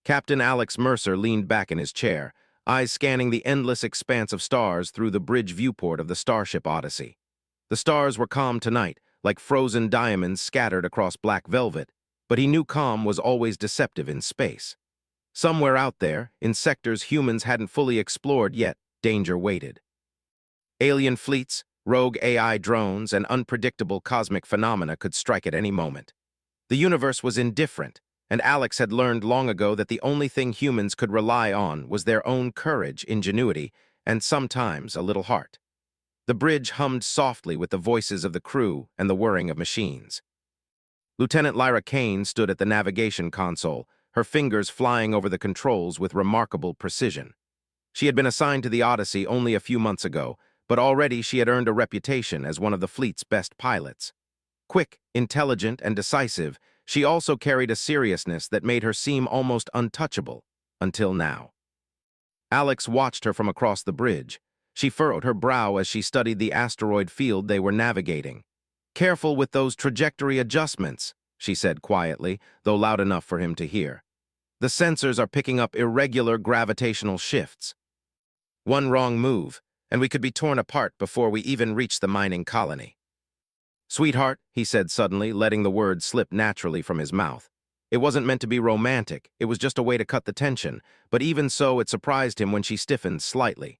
Captain Alex Mercer leaned back in his chair, eyes scanning the endless expanse of stars through the bridge viewport of the starship Odyssey. The stars were calm tonight, like frozen diamonds scattered across black velvet, but he knew calm was always deceptive in space. Somewhere out there, in sectors humans hadn't fully explored yet, danger waited. Alien fleets, rogue AI drones, and unpredictable cosmic phenomena could strike at any moment. The universe was indifferent, and Alex had learned long ago that the only thing humans could rely on was their own courage, ingenuity, and sometimes a little heart. The bridge hummed softly with the voices of the crew and the whirring of machines. Lieutenant Lyra Kane stood at the navigation console, her fingers flying over the controls with remarkable precision. She had been assigned to the Odyssey only a few months ago, but already she had earned a reputation as one of the fleet's best pilots. Quick, intelligent, and decisive, she also carried a seriousness that made her seem almost untouchable, until now. Alex watched her from across the bridge. She furrowed her brow as she studied the asteroid field they were navigating. "Careful with those trajectory adjustments," she said quietly, though loud enough for him to hear. "The sensors are picking up irregular gravitational shifts. One wrong move, and we could be torn apart before we even reach the mining colony." "Sweetheart," he said suddenly, letting the words slip naturally from his mouth. It wasn't meant to be romantic, it was just a way to cut the tension, but even so it surprised him when she stiffened slightly.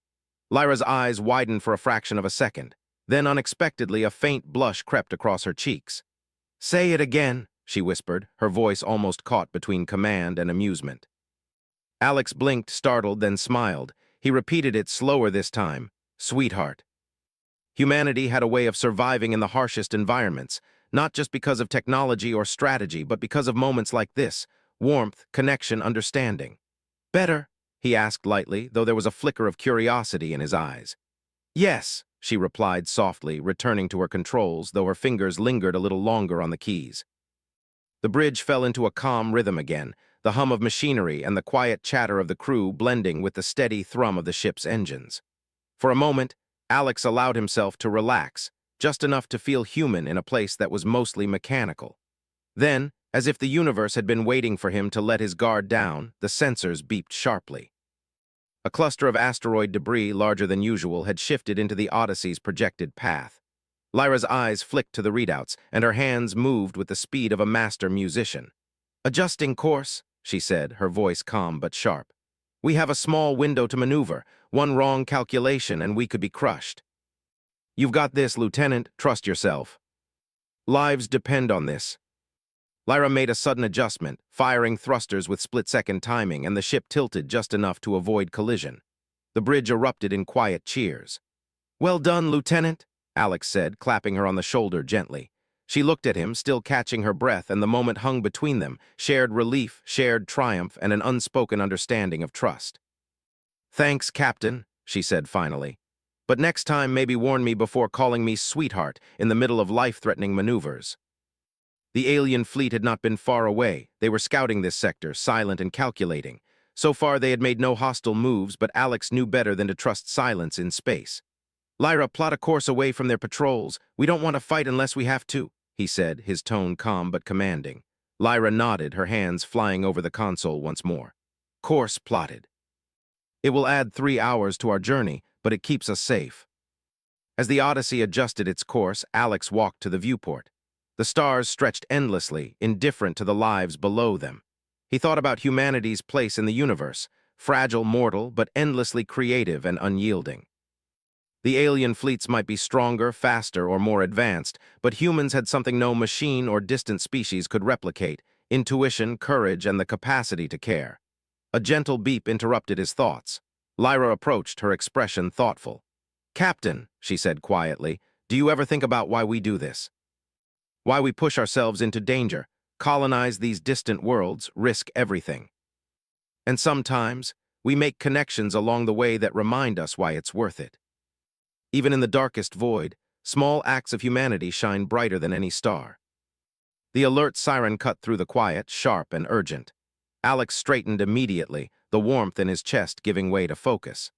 Lyra's eyes widened for a fraction of a second. Then unexpectedly a faint blush crept across her cheeks. "Say it again," she whispered, her voice almost caught between command and amusement. Alex blinked, startled, then smiled. He repeated it slower this time. "Sweetheart." Humanity had a way of surviving in the harshest environments, not just because of technology or strategy, but because of moments like this: warmth, connection, understanding. "Better?" he asked lightly, though there was a flicker of curiosity in his eyes. "Yes," she replied softly, returning to her controls, though her fingers lingered a little longer on the keys. The bridge fell into a calm rhythm again, the hum of machinery and the quiet chatter of the crew blending with the steady thrum of the ship's engines. For a moment, Alex allowed himself to relax, just enough to feel human in a place that was mostly mechanical. Then, as if the universe had been waiting for him to let his guard down, the sensors beeped sharply. A cluster of asteroid debris larger than usual had shifted into the Odyssey's projected path. Lyra's eyes flicked to the readouts, and her hands moved with the speed of a master musician. "Adjusting course," she said, her voice calm but sharp. "We have a small window to maneuver. One wrong calculation and we could be crushed." "You've got this, Lieutenant. Trust yourself." "Lives depend on this." Lyra made a sudden adjustment, firing thrusters with split-second timing, and the ship tilted just enough to avoid collision. The bridge erupted in quiet cheers. "Well done, Lieutenant," Alex said, clapping her on the shoulder gently. She looked at him, still catching her breath, and the moment hung between them, shared relief, shared triumph, and an unspoken understanding of trust. "Thanks, Captain," she said finally. "But next time maybe warn me before calling me sweetheart in the middle of life-threatening maneuvers." The alien fleet had not been far away. They were scouting this sector, silent and calculating. So far they had made no hostile moves, but Alex knew better than to trust silence in space. "Lyra, plot a course away from their patrols. We don't want to fight unless we have to," he said, his tone calm but commanding. Lyra nodded, her hands flying over the console once more. "Course plotted. It will add 3 hours to our journey, but it keeps us safe." As the Odyssey adjusted its course, Alex walked to the viewport. The stars stretched endlessly, indifferent to the lives below them. He thought about humanity's place in the universe, fragile, mortal, but endlessly creative and unyielding. The alien fleets might be stronger, faster, or more advanced, but humans had something no machine or distant species could replicate: intuition, courage, and the capacity to care. A gentle beep interrupted his thoughts. Lyra approached, her expression thoughtful. "Captain," she said quietly, "do you ever think about why we do this? Why we push ourselves into danger, colonize these distant worlds, risk everything? And sometimes, we make connections along the way that remind us why it's worth it. Even in the darkest void, small acts of humanity shine brighter than any star." The alert siren cut through the quiet, sharp and urgent. Alex straightened immediately, the warmth in his chest giving way to focus.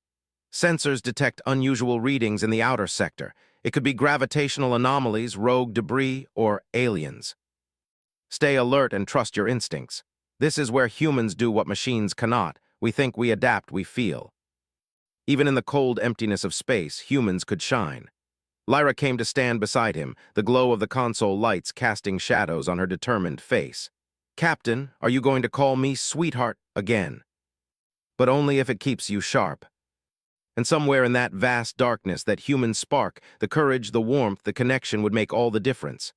Sensors detect unusual readings in the outer sector. It could be gravitational anomalies, rogue debris, or aliens. "Stay alert and trust your instincts." This is where humans do what machines cannot. We think, we adapt, we feel. Even in the cold emptiness of space, humans could shine. Lyra came to stand beside him, the glow of the console lights casting shadows on her determined face. "Captain, are you going to call me sweetheart again? But only if it keeps you sharp." And somewhere in that vast darkness, that human spark, the courage, the warmth, the connection would make all the difference.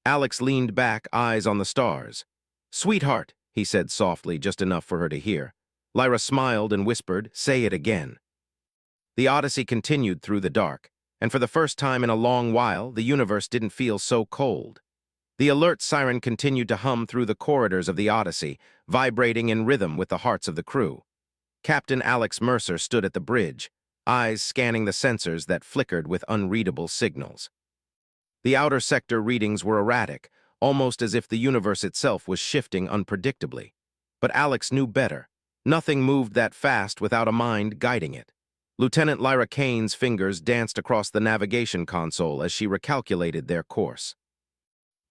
Alex leaned back, eyes on the stars. "Sweetheart," he said softly, just enough for her to hear. Lyra smiled and whispered, "Say it again." The Odyssey continued through the dark, and for the first time in a long while, the universe didn't feel so cold. The alert siren continued to hum through the corridors of the Odyssey, vibrating in rhythm with the hearts of the crew. Captain Alex Mercer stood at the bridge, eyes scanning the sensors that flickered with unreadable signals. The outer sector readings were erratic, almost as if the universe itself was shifting unpredictably. But Alex knew better. Nothing moved that fast without a mind guiding it. Lieutenant Lyra Kane's fingers danced across the navigation console as she recalculated their course.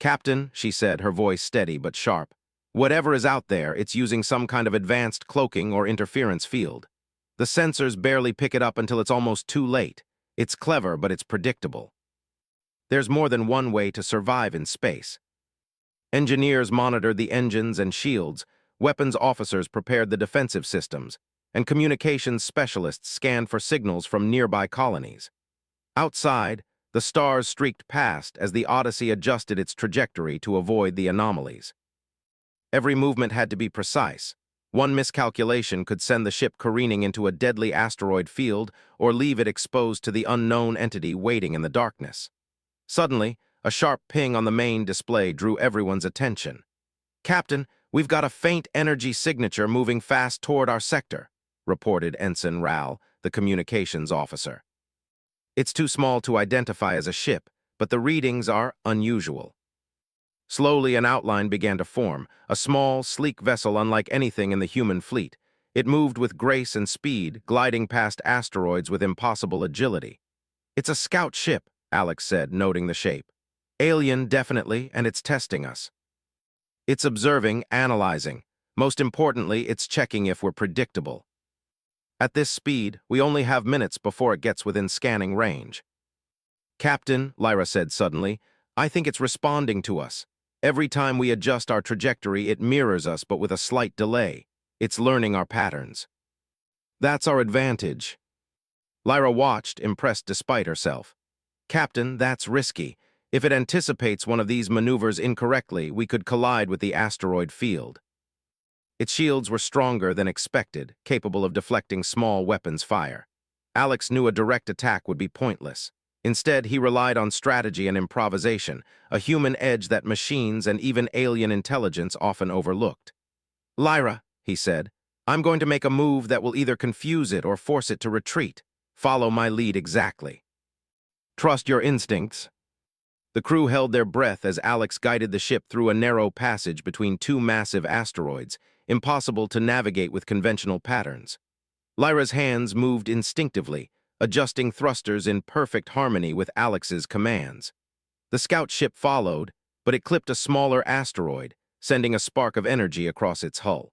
"Captain," she said, her voice steady but sharp, "whatever is out there, it's using some kind of advanced cloaking or interference field. The sensors barely pick it up until it's almost too late. It's clever, but it's predictable. There's more than one way to survive in space." Engineers monitored the engines and shields, weapons officers prepared the defensive systems, and communications specialists scanned for signals from nearby colonies. Outside, the stars streaked past as the Odyssey adjusted its trajectory to avoid the anomalies. Every movement had to be precise. One miscalculation could send the ship careening into a deadly asteroid field or leave it exposed to the unknown entity waiting in the darkness. Suddenly, a sharp ping on the main display drew everyone's attention. "Captain, we've got a faint energy signature moving fast toward our sector," reported Ensign Ral, the communications officer. "It's too small to identify as a ship, but the readings are unusual." Slowly, an outline began to form, a small, sleek vessel unlike anything in the human fleet. It moved with grace and speed, gliding past asteroids with impossible agility. "It's a scout ship," Alex said, noting the shape. "Alien, definitely, and it's testing us. It's observing, analyzing. Most importantly, it's checking if we're predictable. At this speed, we only have minutes before it gets within scanning range." "Captain," Lyra said suddenly, "I think it's responding to us. Every time we adjust our trajectory, it mirrors us, but with a slight delay. It's learning our patterns." "That's our advantage." Lyra watched, impressed despite herself. "Captain, that's risky. If it anticipates one of these maneuvers incorrectly, we could collide with the asteroid field." Its shields were stronger than expected, capable of deflecting small weapons fire. Alex knew a direct attack would be pointless. Instead, he relied on strategy and improvisation, a human edge that machines and even alien intelligence often overlooked. "Lyra," he said, "I'm going to make a move that will either confuse it or force it to retreat. Follow my lead exactly. Trust your instincts." The crew held their breath as Alex guided the ship through a narrow passage between two massive asteroids, impossible to navigate with conventional patterns. Lyra's hands moved instinctively, adjusting thrusters in perfect harmony with Alex's commands. The scout ship followed, but it clipped a smaller asteroid, sending a spark of energy across its hull.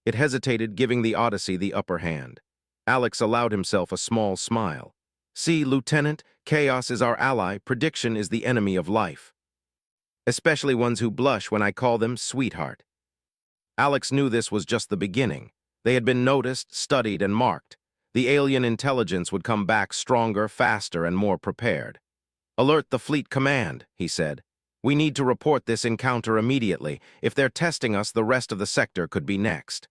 It hesitated, giving the Odyssey the upper hand. Alex allowed himself a small smile. "See, Lieutenant, chaos is our ally, prediction is the enemy of life. Especially ones who blush when I call them sweetheart." Alex knew this was just the beginning. They had been noticed, studied, and marked. The alien intelligence would come back stronger, faster, and more prepared. "Alert the fleet command," he said. "We need to report this encounter immediately. If they're testing us, the rest of the sector could be next."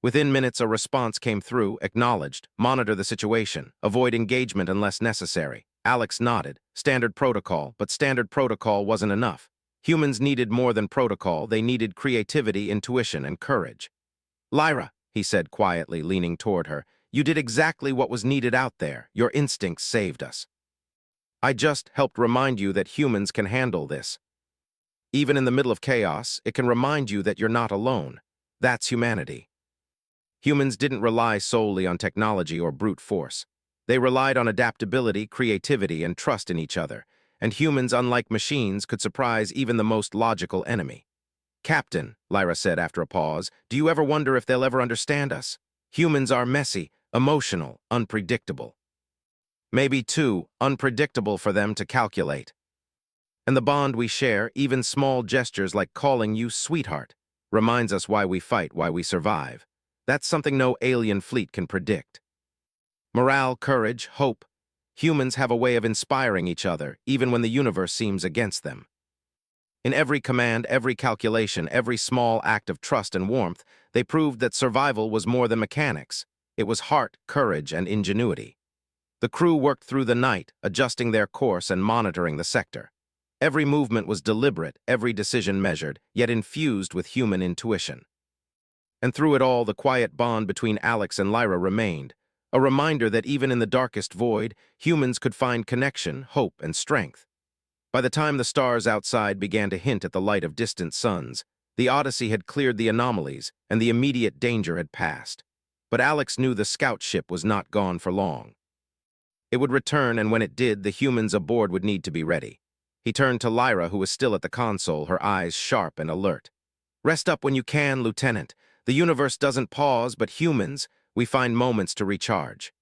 Within minutes, a response came through, acknowledged, "Monitor the situation. Avoid engagement unless necessary." Alex nodded. Standard protocol, but standard protocol wasn't enough. Humans needed more than protocol. They needed creativity, intuition, and courage. "Lyra," he said quietly, leaning toward her, "you did exactly what was needed out there. Your instincts saved us. I just helped remind you that humans can handle this. Even in the middle of chaos, it can remind you that you're not alone. That's humanity." Humans didn't rely solely on technology or brute force. They relied on adaptability, creativity, and trust in each other, and humans, unlike machines, could surprise even the most logical enemy. Captain, Lyra said after a pause, do you ever wonder if they'll ever understand us? Humans are messy, emotional, unpredictable. Maybe too unpredictable for them to calculate. And the bond we share, even small gestures like calling you sweetheart, reminds us why we fight, why we survive. That's something no alien fleet can predict. Morale, courage, hope. Humans have a way of inspiring each other, even when the universe seems against them. In every command, every calculation, every small act of trust and warmth, they proved that survival was more than mechanics. It was heart, courage, and ingenuity. The crew worked through the night, adjusting their course and monitoring the sector. Every movement was deliberate, every decision measured, yet infused with human intuition. And through it all, the quiet bond between Alex and Lyra remained, a reminder that even in the darkest void, humans could find connection, hope, and strength. By the time the stars outside began to hint at the light of distant suns, the Odyssey had cleared the anomalies and the immediate danger had passed. But Alex knew the scout ship was not gone for long. It would return, and when it did, the humans aboard would need to be ready. He turned to Lyra, who was still at the console, her eyes sharp and alert. Rest up when you can, Lieutenant. The universe doesn't pause, but humans, we find moments to recharge.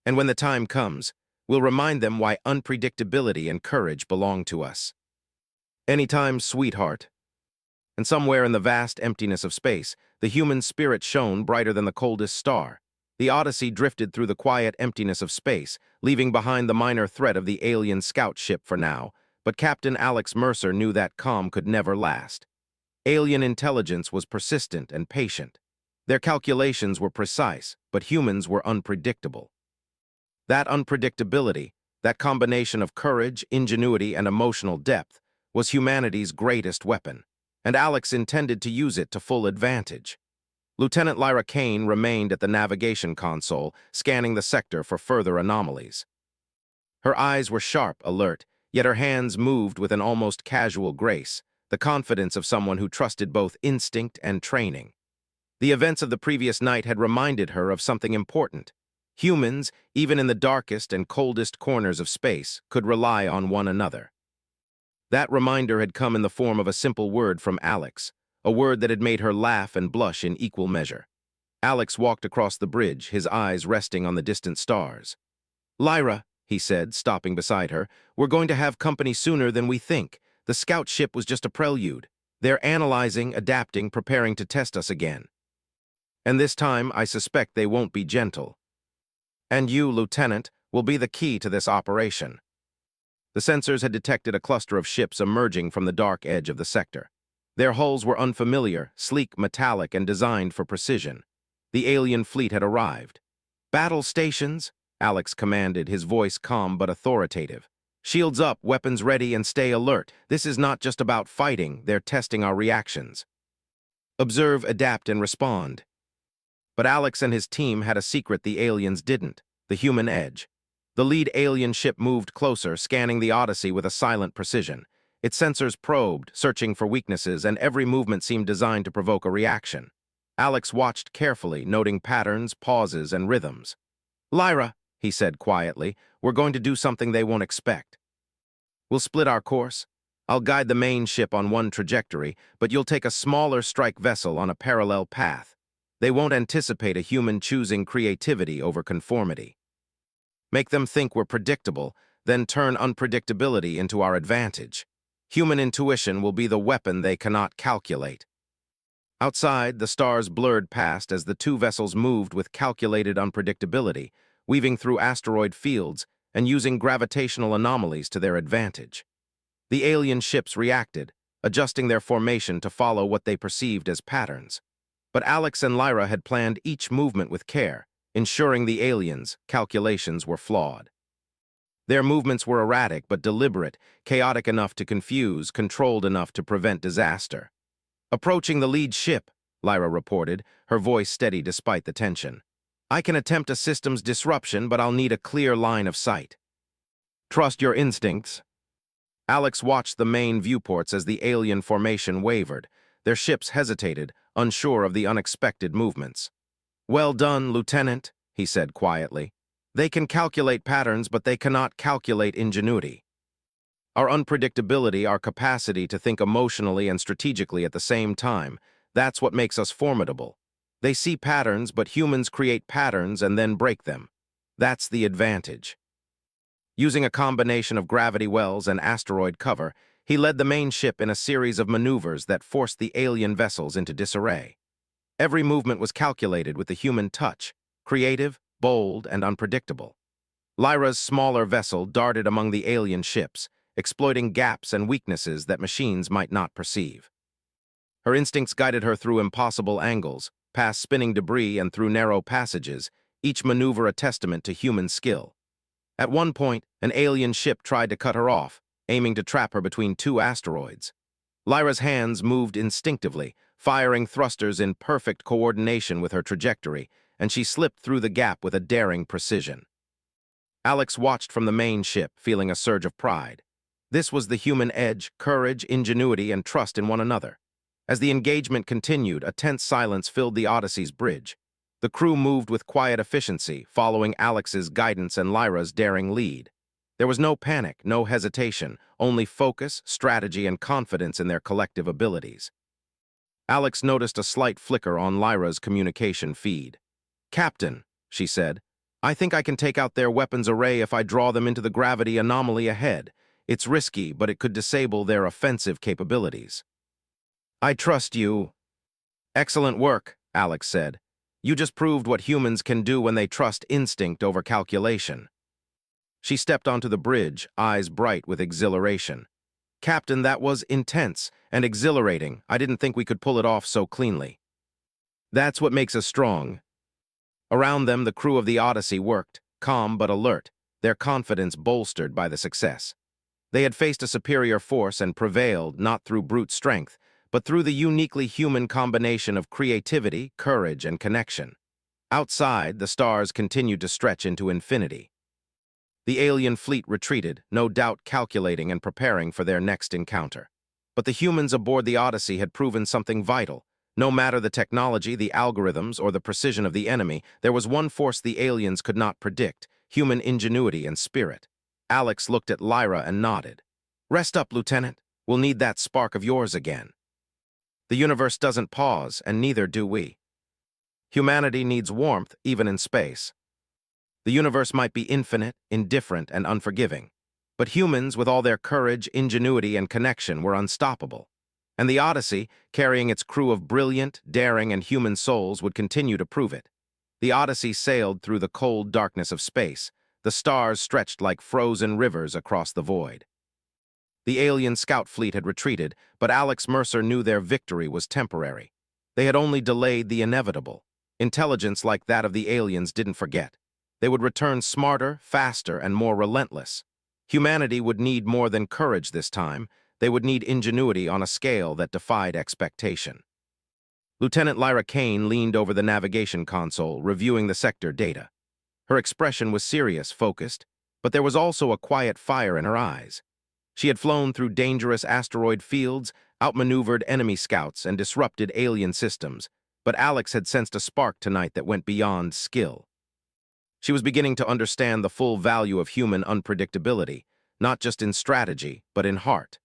And when the time comes, we'll remind them why unpredictability and courage belong to us. Anytime, sweetheart. And somewhere in the vast emptiness of space, the human spirit shone brighter than the coldest star. The Odyssey drifted through the quiet emptiness of space, leaving behind the minor threat of the alien scout ship for now, but Captain Alex Mercer knew that calm could never last. Alien intelligence was persistent and patient. Their calculations were precise, but humans were unpredictable. That unpredictability, that combination of courage, ingenuity, and emotional depth, was humanity's greatest weapon, and Alex intended to use it to full advantage. Lieutenant Lyra Kane remained at the navigation console, scanning the sector for further anomalies. Her eyes were sharp, alert, yet her hands moved with an almost casual grace, the confidence of someone who trusted both instinct and training. The events of the previous night had reminded her of something important. Humans, even in the darkest and coldest corners of space, could rely on one another. That reminder had come in the form of a simple word from Alex, a word that had made her laugh and blush in equal measure. Alex walked across the bridge, his eyes resting on the distant stars. "Lyra," he said, stopping beside her, "we're going to have company sooner than we think. The scout ship was just a prelude. They're analyzing, adapting, preparing to test us again. And this time, I suspect they won't be gentle. And you, Lieutenant, will be the key to this operation." The sensors had detected a cluster of ships emerging from the dark edge of the sector. Their hulls were unfamiliar, sleek, metallic, and designed for precision. The alien fleet had arrived. "Battle stations," Alex commanded, his voice calm but authoritative. "Shields up, weapons ready, and stay alert. This is not just about fighting, they're testing our reactions. Observe, adapt, and respond." But Alex and his team had a secret the aliens didn't: the human edge. The lead alien ship moved closer, scanning the Odyssey with a silent precision. Its sensors probed, searching for weaknesses, and every movement seemed designed to provoke a reaction. Alex watched carefully, noting patterns, pauses, and rhythms. "Lyra," he said quietly, "we're going to do something they won't expect. We'll split our course. I'll guide the main ship on one trajectory, but you'll take a smaller strike vessel on a parallel path. They won't anticipate a human choosing creativity over conformity. Make them think we're predictable, then turn unpredictability into our advantage. Human intuition will be the weapon they cannot calculate." Outside, the stars blurred past as the two vessels moved with calculated unpredictability, weaving through asteroid fields and using gravitational anomalies to their advantage. The alien ships reacted, adjusting their formation to follow what they perceived as patterns. But Alex and Lyra had planned each movement with care, ensuring the aliens' calculations were flawed. Their movements were erratic but deliberate, chaotic enough to confuse, controlled enough to prevent disaster. "Approaching the lead ship," Lyra reported, her voice steady despite the tension. "I can attempt a systems disruption, but I'll need a clear line of sight." "Trust your instincts." Alex watched the main viewports as the alien formation wavered. Their ships hesitated, unsure of the unexpected movements. "Well done, Lieutenant," he said quietly. "They can calculate patterns, but they cannot calculate ingenuity." Our unpredictability, our capacity to think emotionally and strategically at the same time, that's what makes us formidable. They see patterns, but humans create patterns and then break them. That's the advantage. Using a combination of gravity wells and asteroid cover, he led the main ship in a series of maneuvers that forced the alien vessels into disarray. Every movement was calculated with the human touch, creative, bold, and unpredictable. Lyra's smaller vessel darted among the alien ships, exploiting gaps and weaknesses that machines might not perceive. Her instincts guided her through impossible angles, past spinning debris and through narrow passages, each maneuver a testament to human skill. At one point, an alien ship tried to cut her off, aiming to trap her between two asteroids. Lyra's hands moved instinctively, firing thrusters in perfect coordination with her trajectory, and she slipped through the gap with a daring precision. Alex watched from the main ship, feeling a surge of pride. This was the human edge, courage, ingenuity, and trust in one another. As the engagement continued, a tense silence filled the Odyssey's bridge. The crew moved with quiet efficiency, following Alex's guidance and Lyra's daring lead. There was no panic, no hesitation, only focus, strategy, and confidence in their collective abilities. Alex noticed a slight flicker on Lyra's communication feed. "Captain," she said, "I think I can take out their weapons array if I draw them into the gravity anomaly ahead. It's risky, but it could disable their offensive capabilities." "I trust you." "Excellent work," Alex said. "You just proved what humans can do when they trust instinct over calculation." She stepped onto the bridge, eyes bright with exhilaration. "Captain, that was intense and exhilarating. I didn't think we could pull it off so cleanly." "That's what makes us strong." Around them, the crew of the Odyssey worked, calm but alert, their confidence bolstered by the success. They had faced a superior force and prevailed not through brute strength, but through the uniquely human combination of creativity, courage, and connection. Outside, the stars continued to stretch into infinity. The alien fleet retreated, no doubt calculating and preparing for their next encounter. But the humans aboard the Odyssey had proven something vital. No matter the technology, the algorithms, or the precision of the enemy, there was one force the aliens could not predict: human ingenuity and spirit. Alex looked at Lyra and nodded. "Rest up, Lieutenant. We'll need that spark of yours again." The universe doesn't pause, and neither do we. Humanity needs warmth, even in space. The universe might be infinite, indifferent, and unforgiving. But humans, with all their courage, ingenuity, and connection, were unstoppable. And the Odyssey, carrying its crew of brilliant, daring, and human souls, would continue to prove it. The Odyssey sailed through the cold darkness of space. The stars stretched like frozen rivers across the void. The alien scout fleet had retreated, but Alex Mercer knew their victory was temporary. They had only delayed the inevitable. Intelligence like that of the aliens didn't forget. They would return smarter, faster, and more relentless. Humanity would need more than courage this time. They would need ingenuity on a scale that defied expectation. Lieutenant Lyra Kane leaned over the navigation console, reviewing the sector data. Her expression was serious, focused, but there was also a quiet fire in her eyes. She had flown through dangerous asteroid fields, outmaneuvered enemy scouts, and disrupted alien systems, but Alex had sensed a spark tonight that went beyond skill. She was beginning to understand the full value of human unpredictability, not just in strategy, but in heart.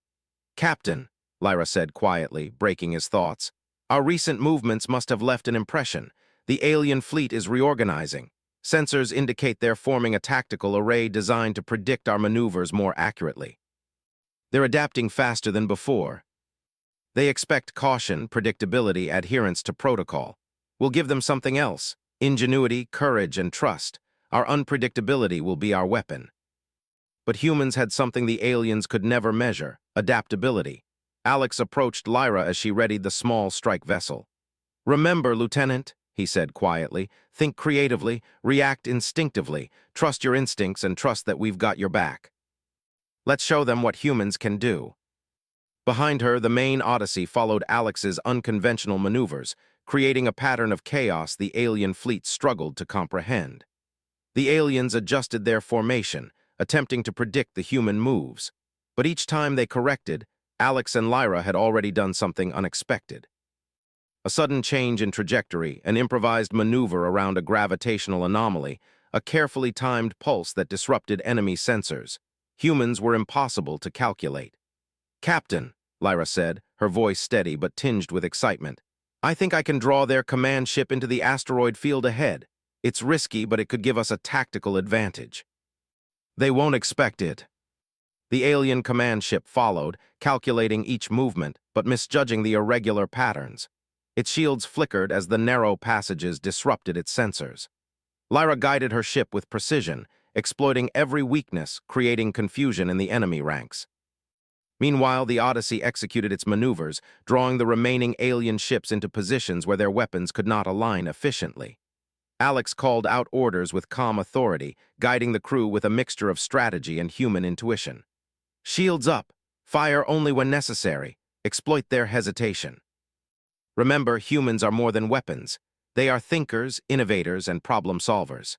"Captain," Lyra said quietly, breaking his thoughts, "our recent movements must have left an impression. The alien fleet is reorganizing. Sensors indicate they're forming a tactical array designed to predict our maneuvers more accurately. They're adapting faster than before. They expect caution, predictability, adherence to protocol. We'll give them something else: ingenuity, courage, and trust. Our unpredictability will be our weapon." But humans had something the aliens could never measure: adaptability. Alex approached Lyra as she readied the small strike vessel. "Remember, Lieutenant," he said quietly, "think creatively, react instinctively, trust your instincts, and trust that we've got your back. Let's show them what humans can do." Behind her, the main Odyssey followed Alex's unconventional maneuvers, creating a pattern of chaos the alien fleet struggled to comprehend. The aliens adjusted their formation, attempting to predict the human moves. But each time they corrected, Alex and Lyra had already done something unexpected. A sudden change in trajectory, an improvised maneuver around a gravitational anomaly, a carefully timed pulse that disrupted enemy sensors. Humans were impossible to calculate. "Captain," Lyra said, her voice steady but tinged with excitement, "I think I can draw their command ship into the asteroid field ahead. It's risky, but it could give us a tactical advantage." "They won't expect it." The alien command ship followed, calculating each movement, but misjudging the irregular patterns. Its shields flickered as the narrow passages disrupted its sensors. Lyra guided her ship with precision, exploiting every weakness, creating confusion in the enemy ranks. Meanwhile, the Odyssey executed its maneuvers, drawing the remaining alien ships into positions where their weapons could not align efficiently. Alex called out orders with calm authority, guiding the crew with a mixture of strategy and human intuition. "Shields up. Fire only when necessary. Exploit their hesitation. Remember, humans are more than weapons. They are thinkers, innovators, and problem solvers."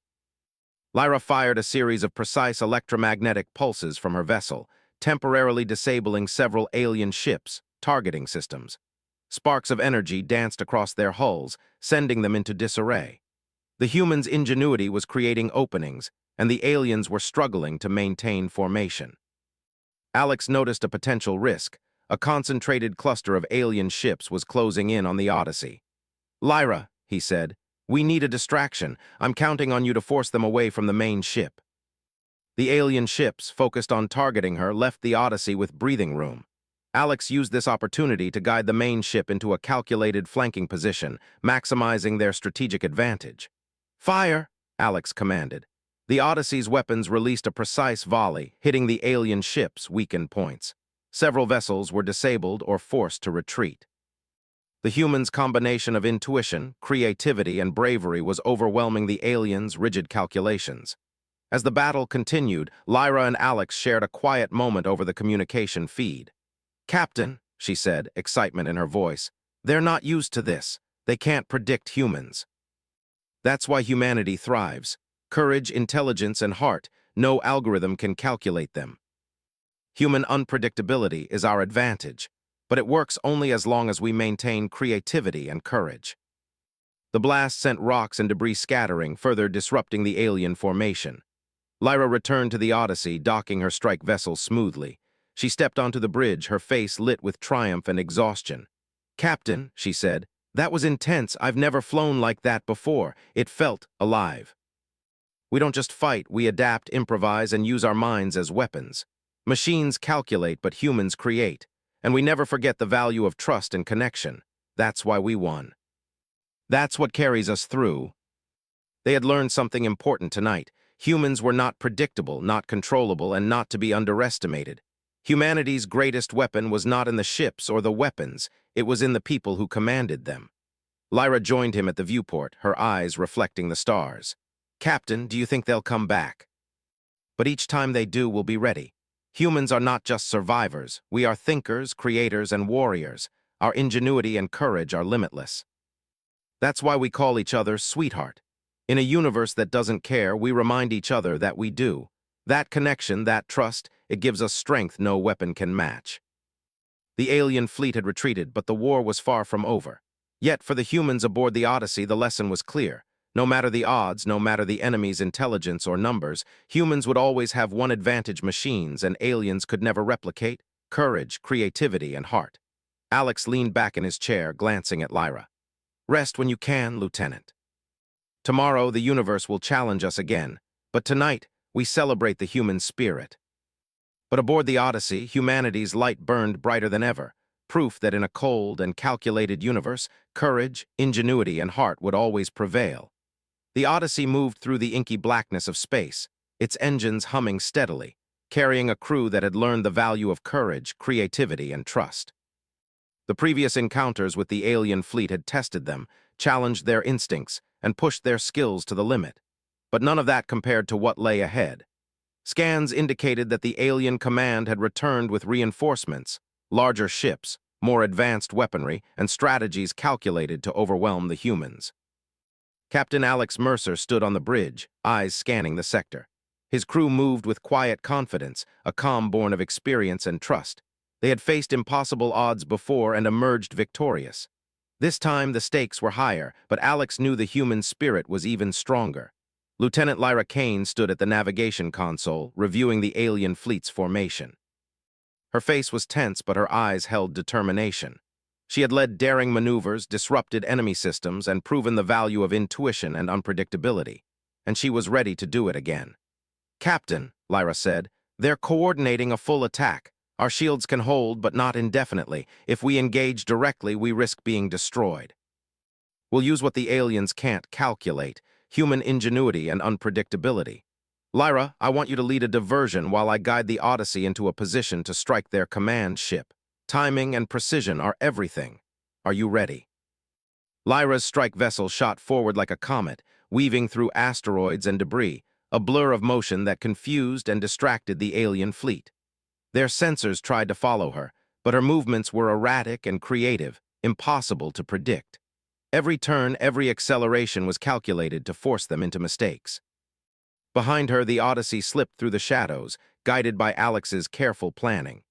Lyra fired a series of precise electromagnetic pulses from her vessel, temporarily disabling several alien ships' targeting systems. Sparks of energy danced across their hulls, sending them into disarray. The humans' ingenuity was creating openings, and the aliens were struggling to maintain formation. Alex noticed a potential risk. A concentrated cluster of alien ships was closing in on the Odyssey. "Lyra," he said, "we need a distraction. I'm counting on you to force them away from the main ship." The alien ships, focused on targeting her, left the Odyssey with breathing room. Alex used this opportunity to guide the main ship into a calculated flanking position, maximizing their strategic advantage. "Fire!" Alex commanded. The Odyssey's weapons released a precise volley, hitting the alien ship's weakened points. Several vessels were disabled or forced to retreat. The humans' combination of intuition, creativity, and bravery was overwhelming the aliens' rigid calculations. As the battle continued, Lyra and Alex shared a quiet moment over the communication feed. "Captain," she said, excitement in her voice, "they're not used to this. They can't predict humans. That's why humanity thrives. Courage, intelligence, and heart. No algorithm can calculate them. Human unpredictability is our advantage, but it works only as long as we maintain creativity and courage." The blast sent rocks and debris scattering, further disrupting the alien formation. Lyra returned to the Odyssey, docking her strike vessel smoothly. She stepped onto the bridge, her face lit with triumph and exhaustion. "Captain," she said, "that was intense. I've never flown like that before. It felt alive. We don't just fight, we adapt, improvise, and use our minds as weapons. Machines calculate, but humans create. And we never forget the value of trust and connection. That's why we won. That's what carries us through." They had learned something important tonight. Humans were not predictable, not controllable, and not to be underestimated. Humanity's greatest weapon was not in the ships or the weapons, it was in the people who commanded them. Lyra joined him at the viewport, her eyes reflecting the stars. "Captain, do you think they'll come back?" "But each time they do, we'll be ready. Humans are not just survivors. We are thinkers, creators, and warriors. Our ingenuity and courage are limitless. That's why we call each other sweetheart. In a universe that doesn't care, we remind each other that we do. That connection, that trust, it gives us strength no weapon can match." The alien fleet had retreated, but the war was far from over. Yet for the humans aboard the Odyssey, the lesson was clear. No matter the odds, no matter the enemy's intelligence or numbers, humans would always have one advantage machines and aliens could never replicate: courage, creativity, and heart. Alex leaned back in his chair, glancing at Lyra. "Rest when you can, Lieutenant. Tomorrow, the universe will challenge us again, but tonight, we celebrate the human spirit." But aboard the Odyssey, humanity's light burned brighter than ever, proof that in a cold and calculated universe, courage, ingenuity, and heart would always prevail. The Odyssey moved through the inky blackness of space, its engines humming steadily, carrying a crew that had learned the value of courage, creativity, and trust. The previous encounters with the alien fleet had tested them, challenged their instincts, and pushed their skills to the limit. But none of that compared to what lay ahead. Scans indicated that the alien command had returned with reinforcements, larger ships, more advanced weaponry, and strategies calculated to overwhelm the humans. Captain Alex Mercer stood on the bridge, eyes scanning the sector. His crew moved with quiet confidence, a calm born of experience and trust. They had faced impossible odds before and emerged victorious. This time the stakes were higher, but Alex knew the human spirit was even stronger. Lieutenant Lyra Kane stood at the navigation console, reviewing the alien fleet's formation. Her face was tense, but her eyes held determination. She had led daring maneuvers, disrupted enemy systems, and proven the value of intuition and unpredictability, and she was ready to do it again. "Captain," Lyra said, "they're coordinating a full attack. Our shields can hold, but not indefinitely. If we engage directly, we risk being destroyed. We'll use what the aliens can't calculate: human ingenuity and unpredictability. Lyra, I want you to lead a diversion while I guide the Odyssey into a position to strike their command ship. Timing and precision are everything. Are you ready?" Lyra's strike vessel shot forward like a comet, weaving through asteroids and debris, a blur of motion that confused and distracted the alien fleet. Their sensors tried to follow her, but her movements were erratic and creative, impossible to predict. Every turn, every acceleration was calculated to force them into mistakes. Behind her, the Odyssey slipped through the shadows, guided by Alex's careful planning.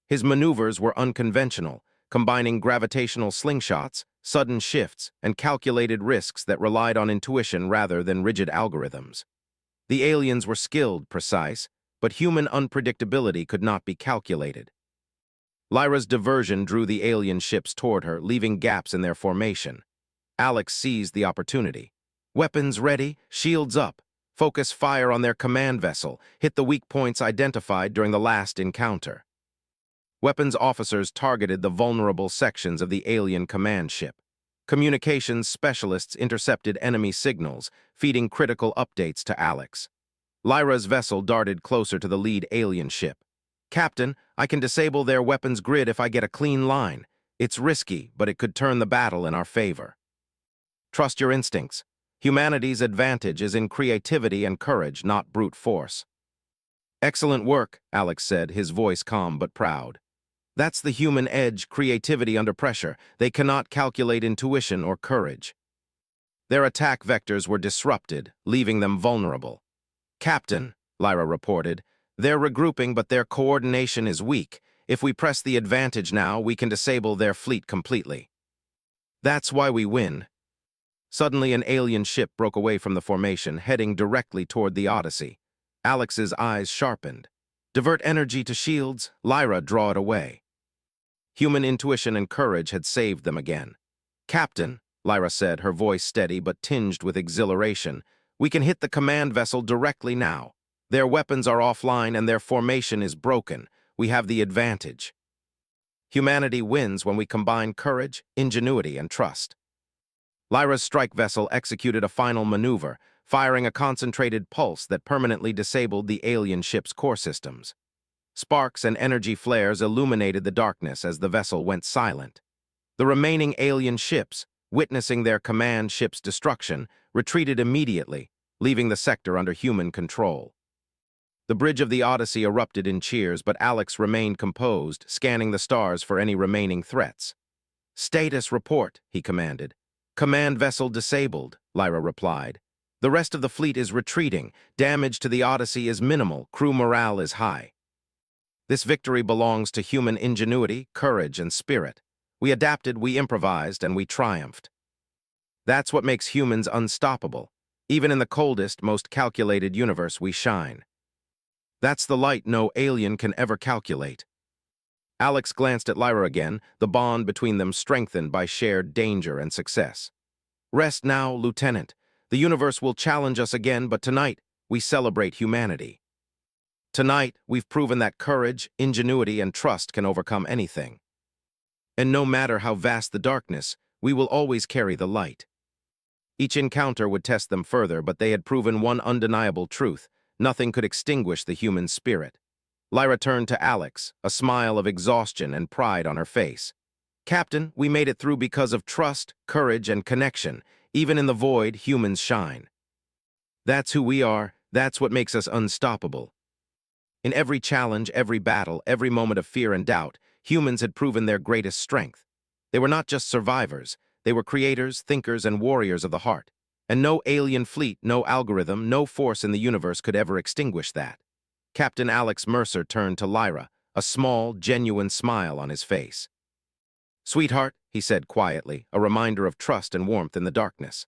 His maneuvers were unconventional, combining gravitational slingshots, sudden shifts, and calculated risks that relied on intuition rather than rigid algorithms. The aliens were skilled, precise, but human unpredictability could not be calculated. Lyra's diversion drew the alien ships toward her, leaving gaps in their formation. Alex seized the opportunity. Weapons ready, shields up. Focus fire on their command vessel. Hit the weak points identified during the last encounter. Weapons officers targeted the vulnerable sections of the alien command ship. Communications specialists intercepted enemy signals, feeding critical updates to Alex. Lyra's vessel darted closer to the lead alien ship. "Captain, I can disable their weapons grid if I get a clean line. It's risky, but it could turn the battle in our favor." "Trust your instincts. Humanity's advantage is in creativity and courage, not brute force." "Excellent work," Alex said, his voice calm but proud. "That's the human edge, creativity under pressure. They cannot calculate intuition or courage." Their attack vectors were disrupted, leaving them vulnerable. "Captain," Lyra reported, "they're regrouping, but their coordination is weak. If we press the advantage now, we can disable their fleet completely." "That's why we win." Suddenly, an alien ship broke away from the formation, heading directly toward the Odyssey. Alex's eyes sharpened. "Divert energy to shields. Lyra, draw it away." Human intuition and courage had saved them again. "Captain," Lyra said, her voice steady but tinged with exhilaration, "we can hit the command vessel directly now. Their weapons are offline and their formation is broken. We have the advantage." Humanity wins when we combine courage, ingenuity, and trust. Lyra's strike vessel executed a final maneuver, firing a concentrated pulse that permanently disabled the alien ship's core systems. Sparks and energy flares illuminated the darkness as the vessel went silent. The remaining alien ships, witnessing their command ship's destruction, retreated immediately, leaving the sector under human control. The bridge of the Odyssey erupted in cheers, but Alex remained composed, scanning the stars for any remaining threats. "Status report," he commanded. "Command vessel disabled," Lyra replied. "The rest of the fleet is retreating. Damage to the Odyssey is minimal. Crew morale is high." This victory belongs to human ingenuity, courage, and spirit. We adapted, we improvised, and we triumphed. That's what makes humans unstoppable. Even in the coldest, most calculated universe, we shine. That's the light no alien can ever calculate. Alex glanced at Lyra again, the bond between them strengthened by shared danger and success. "Rest now, Lieutenant. The universe will challenge us again, but tonight, we celebrate humanity. Tonight, we've proven that courage, ingenuity, and trust can overcome anything. And no matter how vast the darkness, we will always carry the light." Each encounter would test them further, but they had proven one undeniable truth: nothing could extinguish the human spirit. Lyra turned to Alex, a smile of exhaustion and pride on her face. "Captain, we made it through because of trust, courage, and connection. Even in the void, humans shine. That's who we are. That's what makes us unstoppable." In every challenge, every battle, every moment of fear and doubt, humans had proven their greatest strength. They were not just survivors. They were creators, thinkers, and warriors of the heart. And no alien fleet, no algorithm, no force in the universe could ever extinguish that. Captain Alex Mercer turned to Lyra, a small, genuine smile on his face. "Sweetheart," he said quietly, a reminder of trust and warmth in the darkness.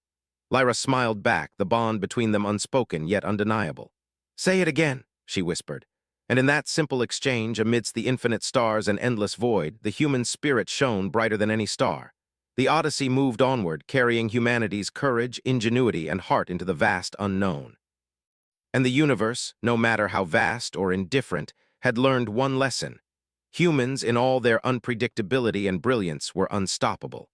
Lyra smiled back, the bond between them unspoken yet undeniable. "Say it again," she whispered. And in that simple exchange, amidst the infinite stars and endless void, the human spirit shone brighter than any star. The Odyssey moved onward, carrying humanity's courage, ingenuity, and heart into the vast unknown. And the universe, no matter how vast or indifferent, had learned one lesson. Humans, in all their unpredictability and brilliance, were unstoppable.